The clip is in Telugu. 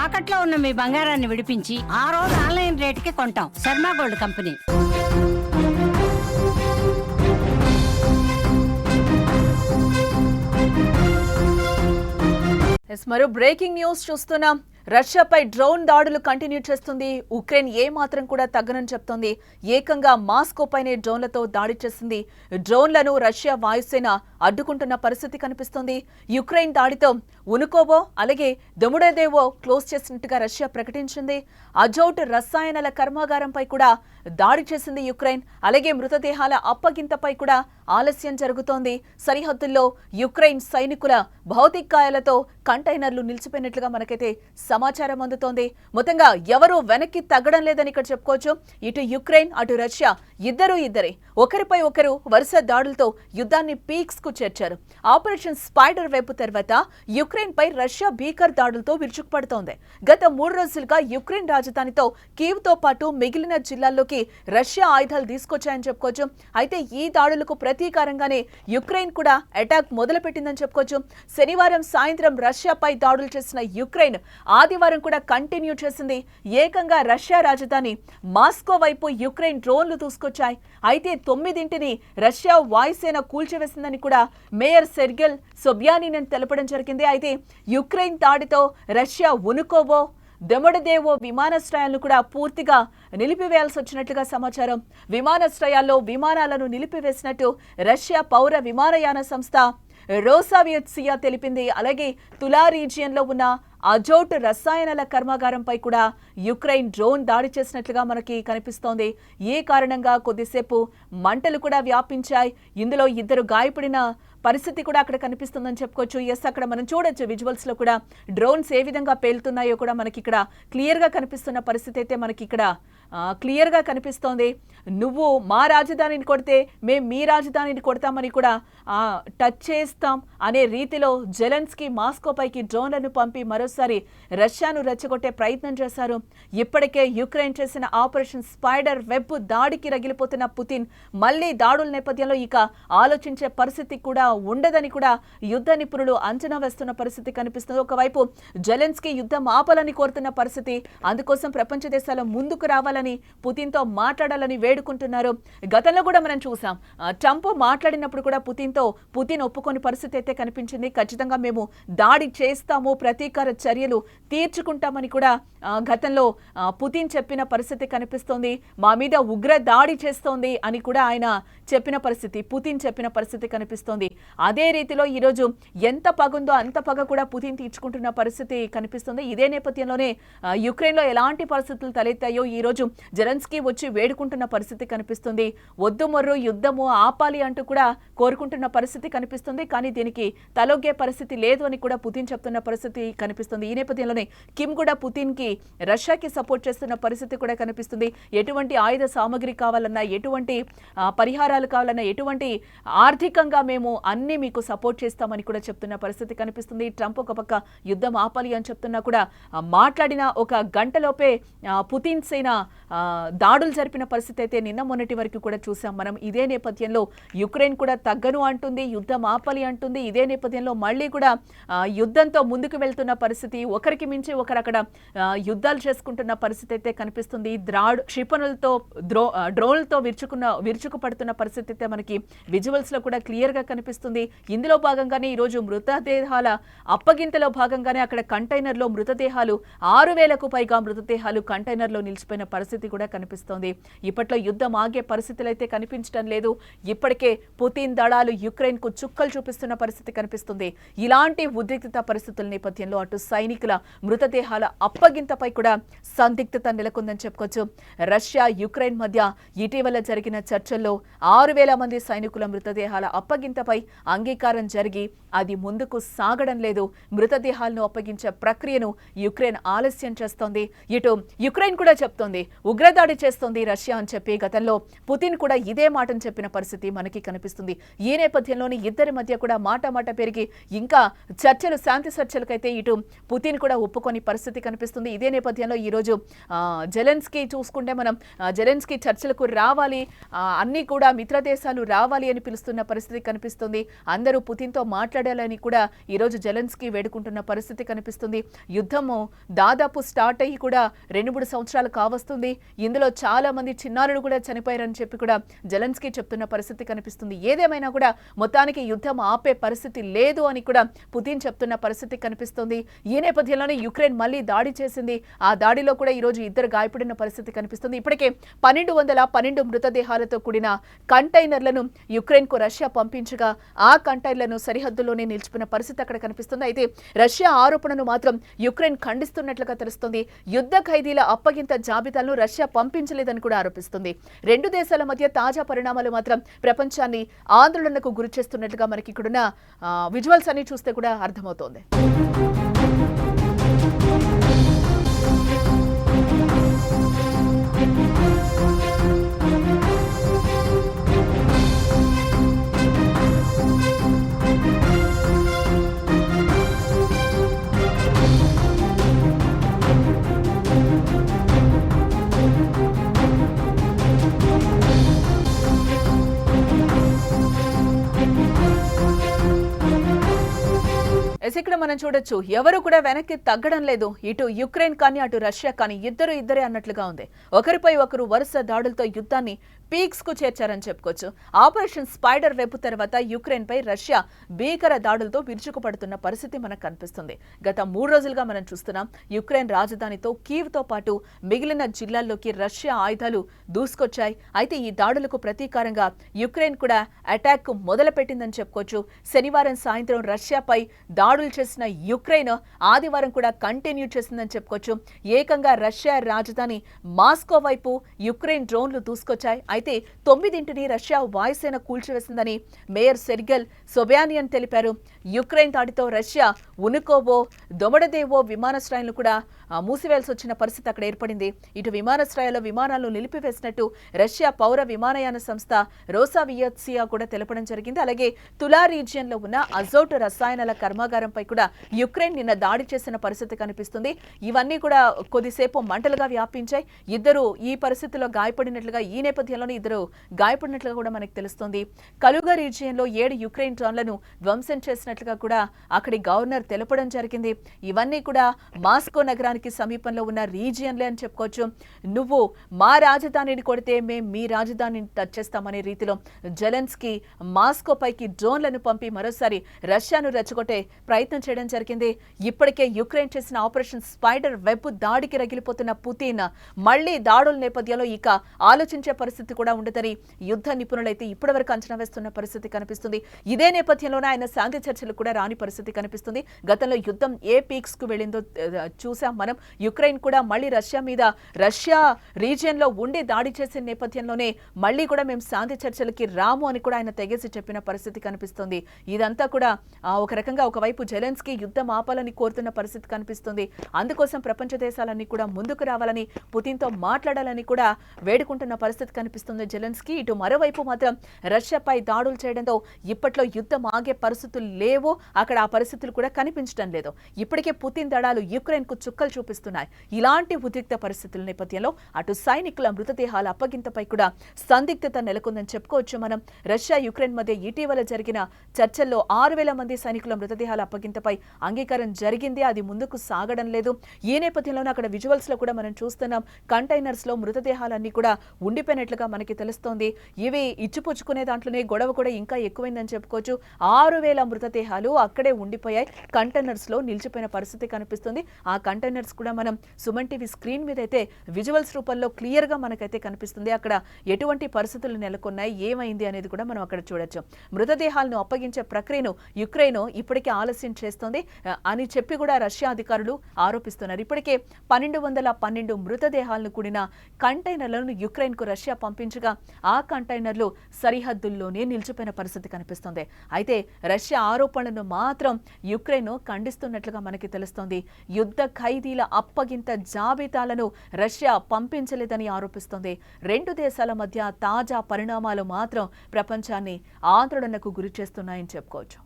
తాకట్లో ఉన్న మీ బంగారాన్ని విడిపించి ఆ రోజు ఆన్లైన్ రేటుకి కొంటాం. Sharma gold company. మరో బ్రేకింగ్ న్యూస్ చూస్తున్నాం. రష్యాపై డ్రోన్ దాడులు కంటిన్యూ చేస్తుంది. ఉక్రెయిన్ ఏ మాత్రం కూడా తగ్గనని చెప్తోంది. ఏకంగా మాస్కోపైనే డ్రోన్లతో దాడి చేసింది. డ్రోన్లను రష్యా వాయుసేన అడ్డుకుంటున్న పరిస్థితి కనిపిస్తోంది. యుక్రెయిన్ దాడితో ఉనుకోవో అలాగే దొముడేదేవో క్లోజ్ చేసినట్టుగా రష్యా ప్రకటించింది. అజౌట్ రసాయనాల కర్మాగారంపై కూడా దాడి చేసింది యుక్రెయిన్. అలాగే మృతదేహాల అప్పగింతపై కూడా ఆలస్యం జరుగుతోంది. సరిహద్దుల్లో యుక్రెయిన్ సైనికుల భౌతికాయాలతో కంటైనర్లు నిలిచిపోయినట్లుగా మనకైతే సమాచారం అందుతోంది. మొత్తంగా ఎవరూ వెనక్కి తగ్గడం లేదని ఇక్కడ చెప్పుకోవచ్చు. ఇటు యుక్రెయిన్ అటు రష్యా ఇద్దరే ఒకరిపై ఒకరు వరుస దాడులతో యుద్ధాన్ని పీక్స్ కు చేర్చారు. ఆపరేషన్ స్పైడర్ వెబ్ తర్వాత యుక్రెయిన్ పై రష్యా భీకర్ దాడులతో విరుచుకుపడుతోంది. గత 3 రోజులుగా యుక్రెయిన్ రాజధానితో కీవ్ తో పాటు మిగిలిన జిల్లాల్లోకి రష్యా ఆయుధాలు తీసుకొచ్చాయని చెప్పుకోవచ్చు. అయితే ఈ దాడులకు ప్రతీకారంగానే యుక్రెయిన్ కూడా అటాక్ మొదలుపెట్టిందని చెప్పుకోవచ్చు. శనివారం సాయంత్రం రష్యాపై దాడులు చేసిన యుక్రెయిన్ ఆదివారం కూడా కంటిన్యూ చేసింది. ఏకంగా రష్యా రాజధాని మాస్కో వైపు యుక్రెయిన్ డ్రోన్లు దూసుకొచ్చాయి. అయితే 9ంటిని రష్యా వాయుసేన కూల్చివేసిందని కూడా మేయర్ సెర్గెల్ సోబ్యానిన్ తెలపడం జరిగింది. అయితే యుక్రెయిన్ దాడితో రష్యా ఉనుకోవో దొముడేదేవో విమానాశ్రయాలను కూడా పూర్తిగా నిలిపివేయాల్సి వచ్చినట్లుగా సమాచారం. విమానాశ్రయాల్లో విమానాలను నిలిపివేసినట్టు రష్యా పౌర విమానయాన సంస్థ రోసావియత్సియా తెలిపింది. అలాగే తులా రీజియన్లో ఉన్న అజౌట్ రసాయనాల కర్మాగారంపై కూడా యుక్రెయిన్ డ్రోన్ దాడి చేసినట్లుగా మనకి కనిపిస్తోంది. ఏ కారణంగా కొద్దిసేపు మంటలు కూడా వ్యాపించాయి. ఇందులో 2 గాయపడిన పరిస్థితి కూడా అక్కడ కనిపిస్తుందని చెప్పుకోవచ్చు. అక్కడ మనం చూడొచ్చు విజువల్స్ లో కూడా డ్రోన్స్ ఏ విధంగా పేలుతున్నాయో కూడా మనకి ఇక్కడ క్లియర్ గా కనిపిస్తున్న పరిస్థితి అయితే మనకి ఇక్కడ క్లియర్ గా కనిపిస్తోంది. నువ్వు మా రాజధానిని కొడితే మేము మీ రాజధానిని కొడతామని కూడా టచ్ చేస్తాం అనే రీతిలో జెలెన్స్కీ మాస్కో పైకి డ్రోన్లను పంపి మరోసారి రష్యాను రెచ్చగొట్టే ప్రయత్నం చేశారు. ఇప్పటికే యుక్రెయిన్ చేసిన ఆపరేషన్ స్పైడర్ వెబ్ దాడికి రగిలిపోతున్న పుతిన్ మళ్లీ దాడుల నేపథ్యంలో ఇక ఆలోచించే పరిస్థితి కూడా ఉండదని కూడా యుద్ధ నిపుణులు అంచనా వేస్తున్న పరిస్థితి కనిపిస్తుంది. ఒకవైపు జెలెన్స్కీ యుద్ధం ఆపాలని కోరుతున్న పరిస్థితి. అందుకోసం ప్రపంచ దేశాలు ముందుకు రావాలని పుతిన్తో మాట్లాడాలని వేడుకుంటున్నారు. గతంలో కూడా మనం చూసాం ట్రంప్ మాట్లాడినప్పుడు కూడా పుతిన్ ఒప్పుకొని పరిస్థితి అయితే కనిపించింది. ఖచ్చితంగా మేము దాడి చేస్తాము, ప్రతీకార చర్యలు తీర్చుకుంటామని కూడా గతంలో పుతిన్ చెప్పిన పరిస్థితి కనిపిస్తోంది. మా మీద ఉగ్ర దాడి చేస్తోంది అని కూడా ఆయన చెప్పిన పరిస్థితి, పుతిన్ చెప్పిన పరిస్థితి కనిపిస్తోంది. అదే రీతిలో ఈరోజు ఎంత పగుందో అంత పగ కూడా పుతిన్ తీర్చుకుంటున్న పరిస్థితి కనిపిస్తుంది. ఇదే నేపథ్యంలోనే యుక్రెయిన్లో ఎలాంటి పరిస్థితులు తలెత్తాయో ఈ రోజు జెలెన్స్కీ వచ్చి వేడుకుంటున్న పరిస్థితి కనిపిస్తుంది. వద్దు మొర్రు యుద్ధము ఆపాలి అంటూ కూడా కోరుకుంటున్న పరిస్థితి కనిపిస్తుంది. కానీ దీనికి తలొగ్గే పరిస్థితి లేదు అని కూడా పుతిన్ చెప్తున్న పరిస్థితి కనిపిస్తుంది. ఈ నేపథ్యంలోనే కిమ్ కూడా పుతిన్ కి రష్యాకి సపోర్ట్ చేస్తున్న పరిస్థితి కూడా కనిపిస్తుంది. ఎటువంటి ఆయుధ సామగ్రి కావాలన్నా, ఎటువంటి పరిహారాలు కావాలన్నా, ఎటువంటి ఆర్థికంగా మేము అన్ని మీకు సపోర్ట్ చేస్తామని కూడా చెప్తున్న పరిస్థితి కనిపిస్తుంది. ట్రంప్ ఒక పక్క యుద్ధం ఆపాలి అని చెప్తున్నా కూడా మాట్లాడిన ఒక గంటలోపే పుతిన్ సేన దాడులు జరిపిన పరిస్థితి అయితే నిన్న మొన్నటి వరకు కూడా చూసాం మనం. ఇదే నేపథ్యంలో యుక్రెయిన్ కూడా తగ్గను అంటుంది, యుద్ధం ఆపాలి అంటుంది. ఇదే నేపథ్యంలో మళ్ళీ కూడా యుద్ధంతో ముందుకు వెళ్తున్న పరిస్థితి, ఒకరికి మించి ఒకరు అక్కడ యుద్ధాలు చేసుకుంటున్న పరిస్థితి అయితే కనిపిస్తుంది. క్షిపణులతో డ్రోన్లతో విరుచుకుపడుతున్న పరిస్థితి అయితే మనకి విజువల్స్ లో కూడా క్లియర్ గా కనిపిస్తుంది. ఇందులో భాగంగానే ఈ రోజు మృతదేహాల అప్పగింతలో భాగంగానే అక్కడ కంటైనర్ లో మృతదేహాలు 6,000కు పైగా మృతదేహాలు కంటైనర్ లో నిలిచిపోయిన పరిస్థితి కూడా కనిపిస్తోంది. ఇప్పట్లో యుద్ధం ఆగే పరిస్థితులు అయితే కనిపించడం లేదు. ఇప్పటికే పుతిన్ దళాలు యుక్రెయిన్ కు చుక్కలు చూపిస్తున్న పరిస్థితి కనిపిస్తుంది. ఇలాంటి ఉద్రిక్తత పరిస్థితుల నేపథ్యంలో అటు సైనికుల మృతదేహాల అప్పగింతపై కూడా సందిగ్ధత నెలకొందని చెప్పుకోవచ్చు. రష్యా యుక్రెయిన్ మధ్య ఇటీవల జరిగిన చర్చల్లో 6,000 మంది సైనికుల మృతదేహాల అప్పగింతపై అంగీకారం జరిగి అది ముందుకు సాగడం లేదు. మృతదేహాలను అప్పగించే ప్రక్రియను యుక్రెయిన్ ఆలస్యం చేస్తోంది. ఇటు యుక్రెయిన్ కూడా చెప్తోంది ఉగ్రదాడి చేస్తోంది రష్యా అని చెప్పి గతంలో పుతిన్ కూడా ఇదే మాటను చెప్పిన పరిస్థితి మనకి కనిపిస్తుంది. ఈ నేపథ్యంలోని ఇద్దరి మధ్య కూడా మాట పెరిగి ఇంకా చర్చలు, శాంతి చర్చలకైతే ఇటు పుతిన్ కూడా ఒప్పుకొని పరిస్థితి కనిపిస్తుంది. ఇదే నేపథ్యంలో ఈ రోజు జెలెన్స్కీ చూసుకుంటే మనం జెలెన్స్కీ చర్చలకు రావాలి, అన్ని కూడా మిత్ర దేశాలు రావాలి అని పిలుస్తున్న పరిస్థితి కనిపిస్తుంది. కనిపిస్తుంది. అందరూ పుతిన్తో మాట్లాడాలని కూడా ఈరోజు జెలెన్స్కీ వేడుకుంటున్న పరిస్థితి కనిపిస్తుంది. యుద్ధము దాదాపు స్టార్ట్ అయ్యి కూడా 2-3 సంవత్సరాలు కావస్తుంది. ఇందులో చాలా మంది చిన్నారులు కూడా చనిపోయారని చెప్పి కూడా జెలెన్స్కీ చెప్తున్న పరిస్థితి కనిపిస్తుంది. ఏదేమైనా కూడా మొత్తానికి యుద్ధం ఆపే పరిస్థితి లేదు అని కూడా పుతిన్ చెప్తున్న పరిస్థితి కనిపిస్తుంది. ఈ నేపథ్యంలోనే యుక్రెయిన్ మళ్లీ దాడి చేసింది. ఆ దాడిలో కూడా ఈ రోజు 2 గాయపడిన పరిస్థితి కనిపిస్తుంది. ఇప్పటికే 1212 మృతదేహాలతో కూడిన కంటైనర్లను యుక్రెయిన్ కు రష్యా పంపించగా ఆ కంటైనర్లను సరిహద్దులోనే నిలిచిపోయిన పరిస్థితి అక్కడ కనిపిస్తుంది. అయితే రష్యా ఆరోపణను మాత్రం యుక్రెయిన్ ఖండిస్తున్నట్లుగా తెలుస్తుంది. యుద్ధ ఖైదీల అప్పగింత జాబితాలను రష్యా పంపించలేదని కూడా ఆరోపిస్తుంది. 2 దేశాల మధ్య తాజా పరిణామాలు మాత్రం ప్రపంచాన్ని ఆందోళనకు గురి చేస్తున్నట్లుగా మనకి ఇక్కడున్న విజువల్స్ అన్ని చూస్తే కూడా అర్థమవుతోంది. ఇక్కడ మనం చూడొచ్చు, ఎవరు కూడా వెనక్కి తగ్గడం లేదు. ఇటు యుక్రెయిన్ కానీ అటు రష్యా కానీ ఇద్దరే అన్నట్లుగా ఉంది. ఒకరిపై ఒకరు వరుస దాడులతో యుద్ధాన్ని పీక్స్ కు చేర్చారని చెప్పుకోవచ్చు. ఆపరేషన్ స్పైడర్ వెబ్ తర్వాత యుక్రెయిన్ పై రష్యా భీకర దాడులతో విరుచుకుపడుతున్న పరిస్థితి మనకు కనిపిస్తుంది. గత 3 రోజులుగా మనం చూస్తున్నాం. యుక్రెయిన్ రాజధానితో కీవ్ తో పాటు మిగిలిన జిల్లాల్లోకి రష్యా ఆయుధాలు దూసుకొచ్చాయి. అయితే ఈ దాడులకు ప్రతీకారంగా యుక్రెయిన్ కూడా అటాక్ మొదలుపెట్టిందని చెప్పుకోవచ్చు. శనివారం సాయంత్రం రష్యాపై దాడులు చేసిన యుక్రెయిన్ ఆదివారం కూడా కంటిన్యూ చేసిందని చెప్పుకోవచ్చు. ఏకంగా రష్యా రాజధాని మాస్కో వైపు యుక్రెయిన్ డ్రోన్లు దూసుకొచ్చాయి. అయితే 9ంటిని రష్యా వాయుసేన కూల్చివేసిందని మేయర్ సెర్గెల్ సోబ్యానియన్ తెలిపారు. యుక్రెయిన్ దాడితో రష్యా ఉనుకోవో దొమడదేవో విమానాశ్రయాలను కూడా మూసివేయాల్సి వచ్చిన పరిస్థితి అక్కడ ఏర్పడింది. ఇటు విమానాశ్రయాల్లో విమానాలను నిలిపివేసినట్టు రష్యా పౌర విమానయాన సంస్థ రోసావియత్సియా కూడా తెలపడం జరిగింది. అలాగే తులా రీజియన్ లో ఉన్న అజోట్ రసాయనాల కర్మాగారంపై కూడా యుక్రెయిన్ నిన్న దాడి చేసిన పరిస్థితి కనిపిస్తుంది. ఇవన్నీ కూడా కొద్దిసేపు మంటలుగా వ్యాపించాయి. ఇద్దరు ఈ పరిస్థితిలో గాయపడినట్లుగా, ఈ నేపథ్యంలోనే ఇద్దరు గాయపడినట్లుగా కూడా మనకు తెలుస్తోంది. కలుగా రీజియన్ లో 7 యుక్రెయిన్ డ్రోన్లను ధ్వంసం చేసినట్లుగా కూడా అక్కడి గవర్నర్ తెలపడం జరిగింది. ఇవన్నీ కూడా మాస్కో నగరానికి సమీపంలో ఉన్న రీజియన్లే అని చెప్పుకోవచ్చు. నువ్వు మా రాజధానిని కొడితే మేం మీ రాజధానిని టచ్ చేస్తామనే రీతిలో జెలెన్స్కీ మాస్కో పైకి డ్రోన్లను పంపి మరోసారి రష్యాను రెచ్చగొట్టే ప్రయత్నం చేయడం జరిగింది. ఇప్పటికే యుక్రెయిన్ చేసిన ఆపరేషన్ స్పైడర్ వెబ్ దాడికి రగిలిపోతున్న పుతిన్ మళ్లీ దాడుల నేపథ్యంలో ఇక ఆలోచించే పరిస్థితి కూడా ఉండదని యుద్ధ నిపుణులైతే ఇప్పటివరకు అంచనా వేస్తున్న పరిస్థితి కనిపిస్తుంది. ఇదే నేపథ్యంలోనే ఆయన శాంతి చర్చలు కూడా రాని పరిస్థితి కనిపిస్తుంది. గతంలో యుద్ధం ఏ పీక్స్ కు వెళ్ళిందో చూసాం మనం. యుక్రెయిన్ కూడా మళ్లీ రష్యా మీద రష్యా రీజియన్ లో ఉండి దాడి చేసిన నేపథ్యంలోనే మళ్లీ కూడా మేము శాంతి చర్చలకి రాము అని కూడా ఆయన తెగేసి చెప్పిన పరిస్థితి కనిపిస్తుంది. ఇదంతా కూడా ఒక రకంగా ఒకవైపు జెలెన్స్కీ యుద్ధం ఆపాలని కోరుతున్న పరిస్థితి కనిపిస్తుంది. అందుకోసం ప్రపంచ దేశాలన్నీ కూడా ముందుకు రావాలని, పుతిన్తో మాట్లాడాలని కూడా వేడుకుంటున్న పరిస్థితి కనిపిస్తుంది జెలెన్స్కీ. ఇటు మరోవైపు మాత్రం రష్యాపై దాడులు చేయడంతో ఇప్పట్లో యుద్ధం ఆగే పరిస్థితులు లేవు. అక్కడ ఆ పరిస్థితులు కూడా కనిపించడం లేదు. ఇప్పటికే పుతిన్ దళాలు యుక్రెయిన్ కు చుక్కలు చూపిస్తున్నాయి. ఇలాంటి ఉద్రిక్త పరిస్థితుల నేపథ్యంలో అటు సైనికుల మృతదేహాల అప్పగింతపై కూడా సందిగ్ధత నెలకొందని చెప్పుకోవచ్చు మనం. రష్యా యుక్రెయిన్ మధ్య ఇటీవల జరిగిన చర్చల్లో 6000 మంది సైనికుల మృతదేహాల అప్పగింతపై అంగీకారం జరిగింది. అది ముందుకు సాగడం లేదు. ఈ నేపథ్యంలోనే అక్కడ విజువల్స్ లో కూడా మనం చూస్తున్నాం. కంటైనర్స్ లో మృతదేహాలన్నీ కూడా ఉండిపోయినట్లుగా మనకి తెలుస్తోంది. ఇవి ఇచ్చిపుచ్చుకునే దాంట్లోనే గొడవ కూడా ఇంకా ఎక్కువైందని చెప్పుకోవచ్చు. 6000 మృతదేహాలు అక్కడే ఉండిపోయాయి. కంటైనర్స్ లో నిలిచిపోయిన పరిస్థితి కనిపిస్తుంది. ఆ కంటైనర్స్ కూడా మనం సుమన్ టీవీ స్క్రీన్ మీద అయితే విజువల్స్ రూపంలో క్లియర్ గా మనకైతే కనిపిస్తుంది. అక్కడ ఎటువంటి పరిస్థితులు నెలకొన్నాయి, ఏమైంది అనేది కూడా మనం అక్కడ చూడొచ్చు. మృతదేహాలను అప్పగించే ప్రక్రియను యుక్రెయిన్ ఇప్పటికే ఆలస్యం చేస్తోంది అని చెప్పి కూడా రష్యా అధికారులు ఆరోపిస్తున్నారు. ఇప్పటికే 1212 మృతదేహాలను కూడిన కంటైనర్లను యుక్రెయిన్ కు రష్యా పంపించగా ఆ కంటైనర్లు సరిహద్దుల్లోనే నిలిచిపోయిన పరిస్థితి కనిపిస్తుంది. అయితే రష్యా ఆరోపణలను మాత్రం యుక్రెయిన్ ఖండిస్తున్నట్లుగా మనకి తెలుస్తోంది. యుద్ధ ఖైదీల అప్పగింత జాబితాలను రష్యా పంపించలేదని ఆరోపిస్తోంది. 2 దేశాల మధ్య తాజా పరిణామాలు మాత్రం ప్రపంచాన్ని ఆందోళనకు గురి చేస్తున్నాయని చెప్పుకోవచ్చు.